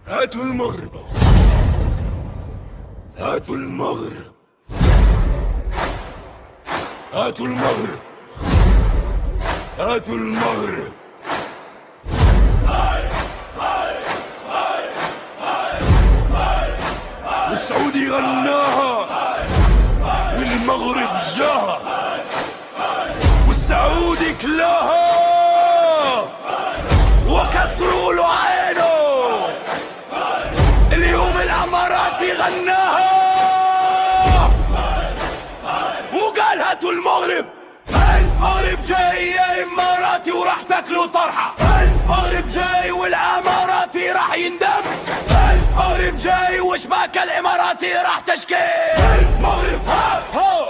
هاتوا المغرب، هاتوا المغرب، هاتوا المغرب، هاتوا المغرب. والسعودي غناها والمغرب جاها والسعودي كلاها وكسروا له عينه. اليوم الاماراتي غناها وقال هاتوا المغرب. المغرب جاي يا اماراتي وراح تاكلوا طرحه. المغرب جاي والاماراتي راح يندم. المغرب جاي وشباك الاماراتي راح تشكي. المغرب ها